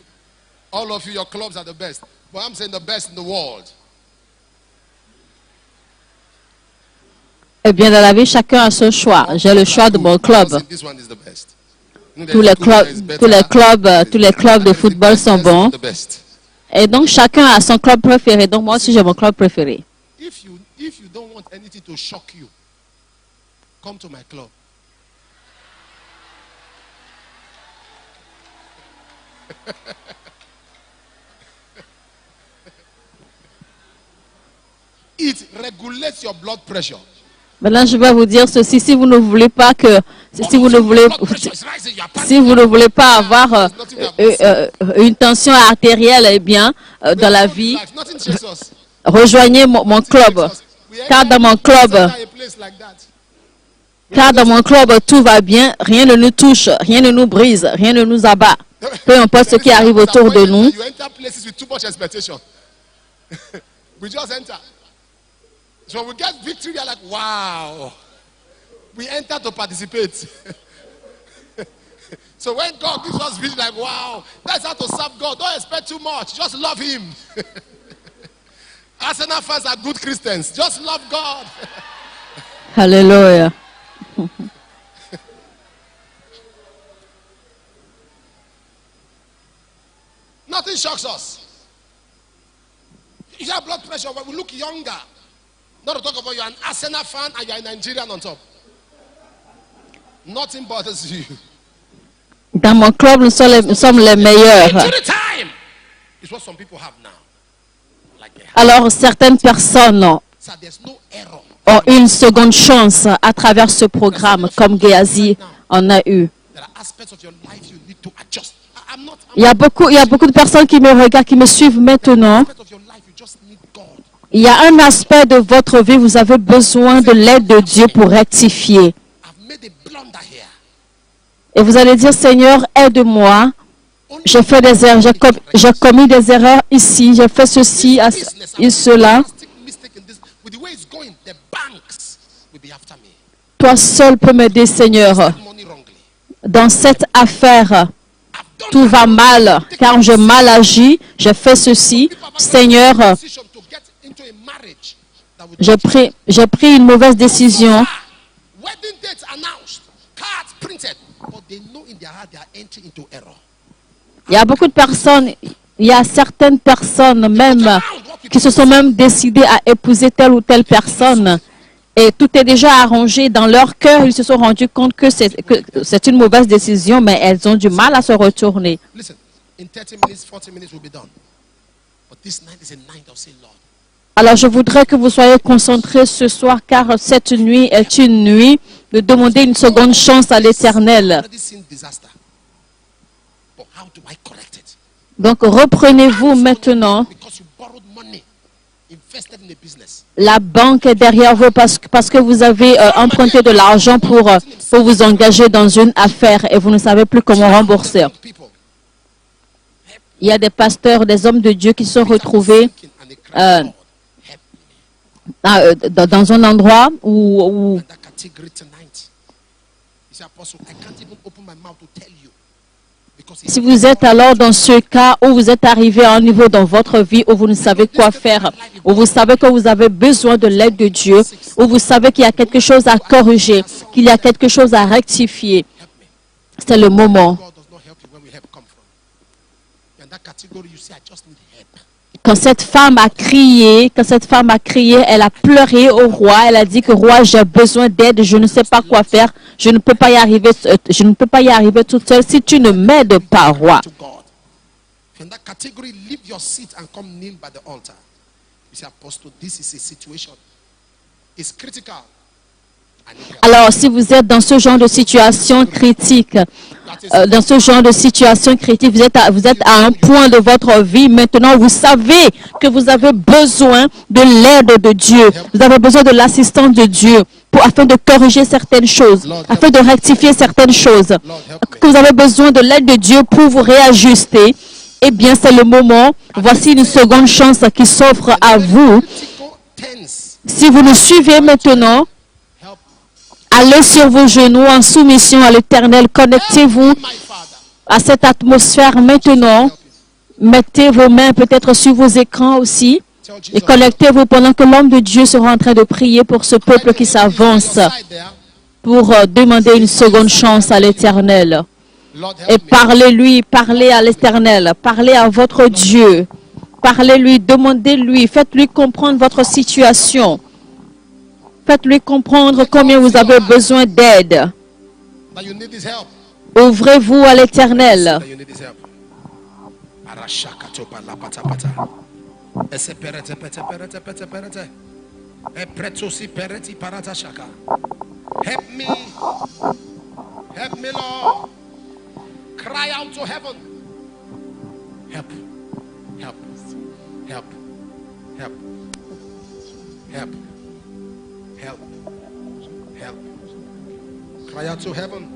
All of you, your clubs are the best. But I'm saying the best in the world. Eh bien, dans la vie, chacun a son choix. J'ai le choix de mon club. This one is the best. Tous les clubs de football sont bons. Et donc, chacun a son club préféré. Donc, moi aussi, j'ai mon club préféré. If you don't want anything to shock you, come to my club. It regulates your blood pressure. Maintenant, je vais vous dire ceci. Si vous ne voulez pas que, si vous ne voulez pas avoir une tension artérielle, eh bien, dans la vie, rejoignez mon club. Car dans mon club, tout va bien, rien ne nous touche, rien ne nous brise, rien ne nous abat. Peu importe ce qui arrive autour de nous. We just enter. So we get victory, we are like, wow. We enter to participate. So when God gives us victory, like, wow, that's how to serve God. Don't expect too much. Just love Him. Arsenal fans are good Christians. Just love God. Hallelujah. Nothing shocks us. You have blood pressure, but we look younger. Not to talk about you're an Arsenal fan and you're a Nigerian on top. Nothing bothers you. Dans mon club, nous sommes les meilleurs. It's what some people have now. Alors, certaines personnes ont une seconde chance à travers ce programme, comme Géasi en a eu. Il y a beaucoup de personnes qui me regardent, qui me suivent maintenant. Il y a un aspect de votre vie, vous avez besoin de l'aide de Dieu pour rectifier. Et vous allez dire, Seigneur, aide-moi. J'ai fait des erreurs, j'ai commis des erreurs ici, j'ai fait ceci et cela. Toi seul peux m'aider, Seigneur. Dans cette affaire, tout va mal, car j'ai mal agi, j'ai fait ceci. Seigneur, j'ai pris une mauvaise décision. Il y a beaucoup de personnes, il y a certaines personnes même qui se sont même décidées à épouser telle ou telle personne. Et tout est déjà arrangé dans leur cœur. Ils se sont rendus compte que c'est une mauvaise décision, mais elles ont du mal à se retourner. Alors, je voudrais que vous soyez concentrés ce soir, car cette nuit est une nuit de demander une seconde chance à l'Éternel. Donc, reprenez-vous maintenant. La banque est derrière vous parce que vous avez emprunté de l'argent pour vous engager dans une affaire et vous ne savez plus comment rembourser. Il y a des pasteurs, des hommes de Dieu qui sont retrouvés dans un endroit où And that category tonight. You say, Apostle, I can't even open my mouth to tell you. Because si vous êtes alors dans ce cas où vous êtes arrivé à un niveau dans votre vie où vous ne savez quoi faire, où vous savez que vous avez besoin de l'aide de Dieu, où vous savez qu'il y a quelque chose à corriger, qu'il y a quelque chose à rectifier, help me. c'est le moment. God does not help you when we help come from. You're in that category, you say, I just need help. Quand cette femme a crié, elle a pleuré au roi, elle a dit que roi, j'ai besoin d'aide, je ne sais pas quoi faire, je ne peux pas y arriver toute seule si tu ne m'aides pas, roi. To God. If you're in that category, leave your seat and come kneel by the altar. You say, Apostle, this is a situation. It's critical. I need help. Alors, si vous êtes dans ce genre de situation critique, vous êtes à un point de votre vie maintenant, vous savez que vous avez besoin de l'aide de Dieu. Vous avez besoin de l'assistance de Dieu afin de corriger certaines choses, afin de rectifier certaines choses. Que vous avez besoin de l'aide de Dieu pour vous réajuster. Eh bien, c'est le moment. Voici une seconde chance qui s'offre à vous. Critical tense. Si vous nous suivez maintenant, Help allez sur vos genoux en soumission à l'Éternel. Connectez-vous my Father. à cette atmosphère maintenant. Mettez vos mains peut-être sur vos écrans aussi. Tell Et Jesus. connectez-vous pendant que l'homme de Dieu sera en train de prier pour ce peuple qui s'avance, Side there. pour demander une seconde chance à l'Éternel. Lord, Et help me. parlez-lui, parlez à l'Éternel, parlez à votre Dieu. Parlez-lui, demandez-lui, faites-lui comprendre votre situation. Faites-lui comprendre combien vous avez besoin d'aide. That you need this help. Ouvrez-vous à l'Éternel. That you need this help. Arashaka topa la pata pata. Ese perete pete perete pete perete. E pretosi pereti parata shaka. Help me. Help me, Lord. Cry out to heaven. Help. Help. Help. Help. Help. Help. Help. Cry out to heaven.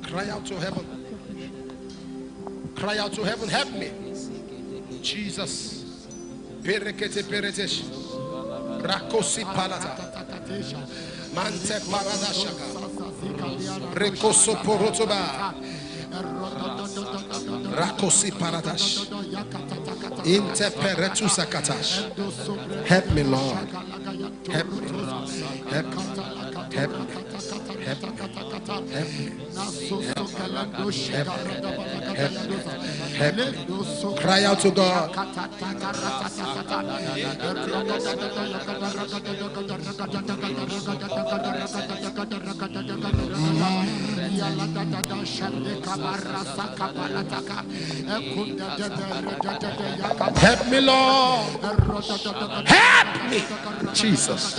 Cry out to heaven. Cry out to heaven. Help me. Jesus. Perekete peretesh. Rakosi palata. Mante parada shaka. Rekoso porotoba. Rakosi paradash. Inte peretu sakatash. Help me, Lord. Help me. Help me. Help me. Help me. Help me. Help me. Cry out to God. Help me, Lord. Help me. Jesus.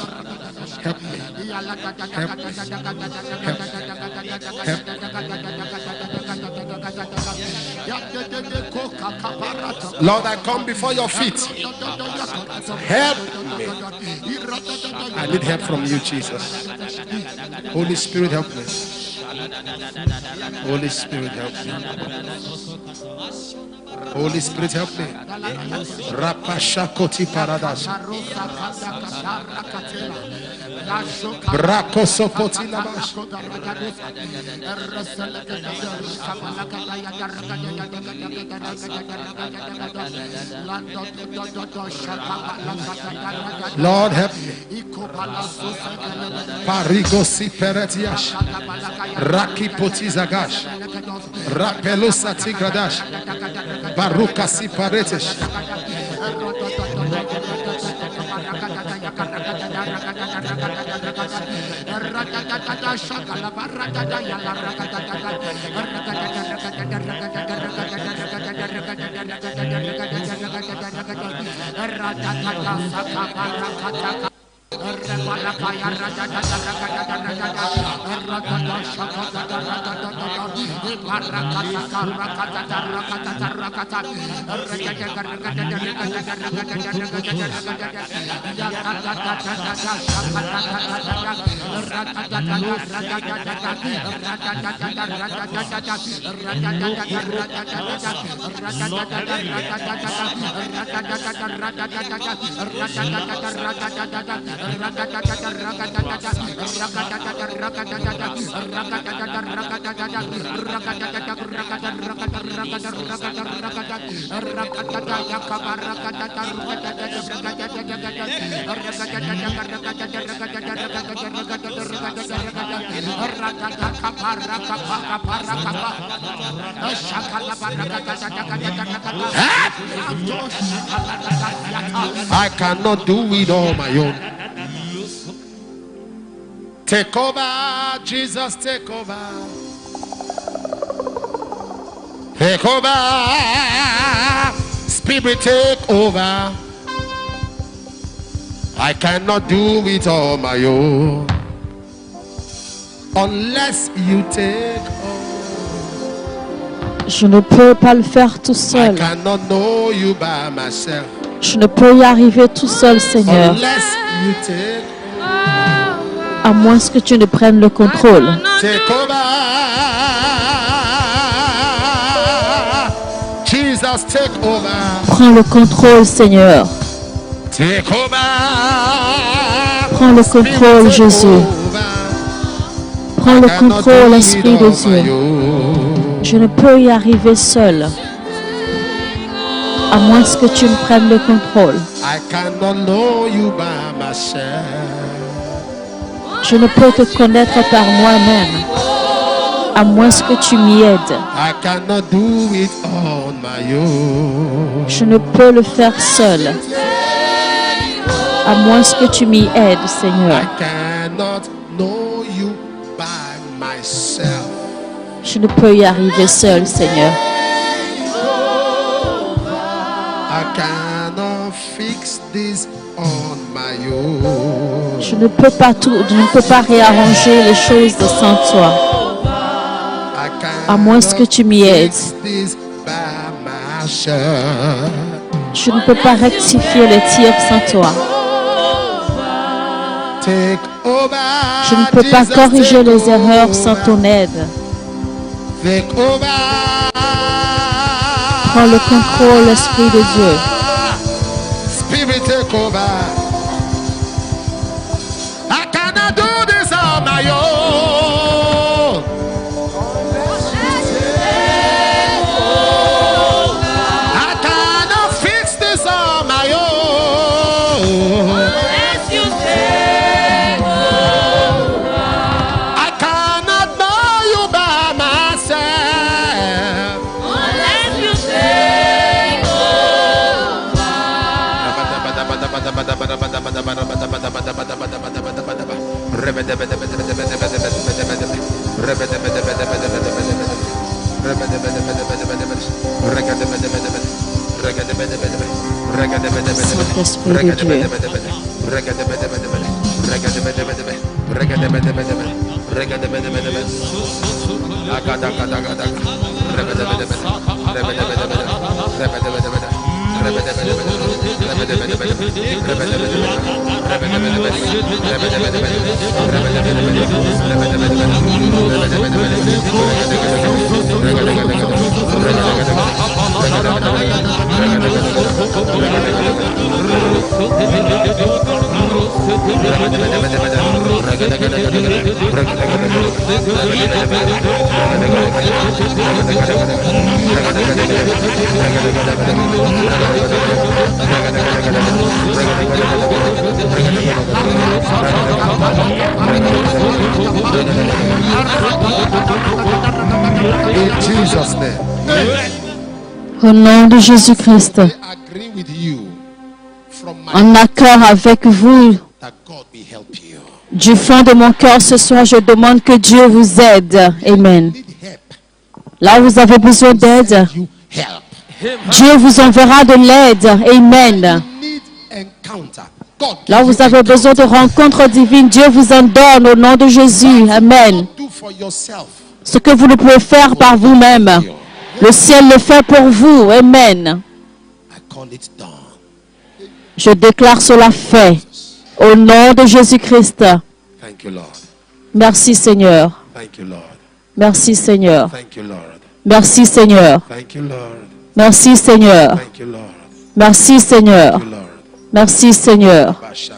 Help me. Help me. Help me. Lord, I come before your feet. Help me. I need help from you, Jesus. Holy Spirit, help me. Holy Spirit, help me. Holy Spirit, help me. Rapashakoti paradas. Brakosopoti labash. Lord, help me. Parigosi peretiash. Raki potizagash. Rapelosa tigradash. Barukasi paretesh. I cannot do it on my own. Take over, Jesus, take over. Take over, Spirit, take over. I cannot do it on my own unless you take over. Je ne peux pas le faire tout I seul. cannot know you by myself Je ne peux y arriver tout seul, Seigneur, unless you take over. à moins que tu ne prennes le contrôle. Take over, Jesus, take over. Prends le contrôle, Seigneur. Take over. Prends le contrôle, Jésus. Prends le contrôle, Esprit de Dieu. Je ne peux y arriver seul, à moins que tu me prennes le contrôle. I cannot know you by myself. Je ne peux te connaître par moi-même, à moins que tu m'y aides. I cannot do it on my own. Je ne peux le faire seul, à moins que tu m'y aides, Seigneur. I cannot know you by myself. Je ne peux y arriver seul, Seigneur. I cannot fix this on my own. Je ne peux pas réarranger les choses sans toi, I à moins que tu m'y aides. fix this by myself. Je ne peux pas rectifier les tirs sans toi. Take over. Je ne peux pas Jesus, corriger take les erreurs over. sans ton aide. Take over. Prends le contrôle, Esprit de Dieu. Spirit, take over. I cannot do this on my own. I cannot fix this on my own. I cannot know you by myself. Saint-Esprit de Dieu. In Jesus' name. Au nom de Jésus-Christ, I agree with you from my en accord avec vous, that God will help you. du fond de mon cœur ce soir, je demande que Dieu vous aide. Amen. Need help. Là où vous avez besoin d'aide, You help. Dieu vous enverra de l'aide. Amen. Need encounter. God Là où gives vous you avez besoin de rencontres divines, Dieu vous en donne au nom de Jésus. Amen. do for yourself. Ce que vous ne pouvez faire par vous-même, le ciel le fait pour vous. Amen. I call it done. Je déclare cela fait au nom de Jésus-Christ. Thank you, Lord. Merci Seigneur. Thank you, Lord. Merci Seigneur. Thank you, Lord. Merci Seigneur. Thank you, Lord. Merci Seigneur. Thank you, Lord. Merci Seigneur. Thank you, Lord. Merci Seigneur. Basha.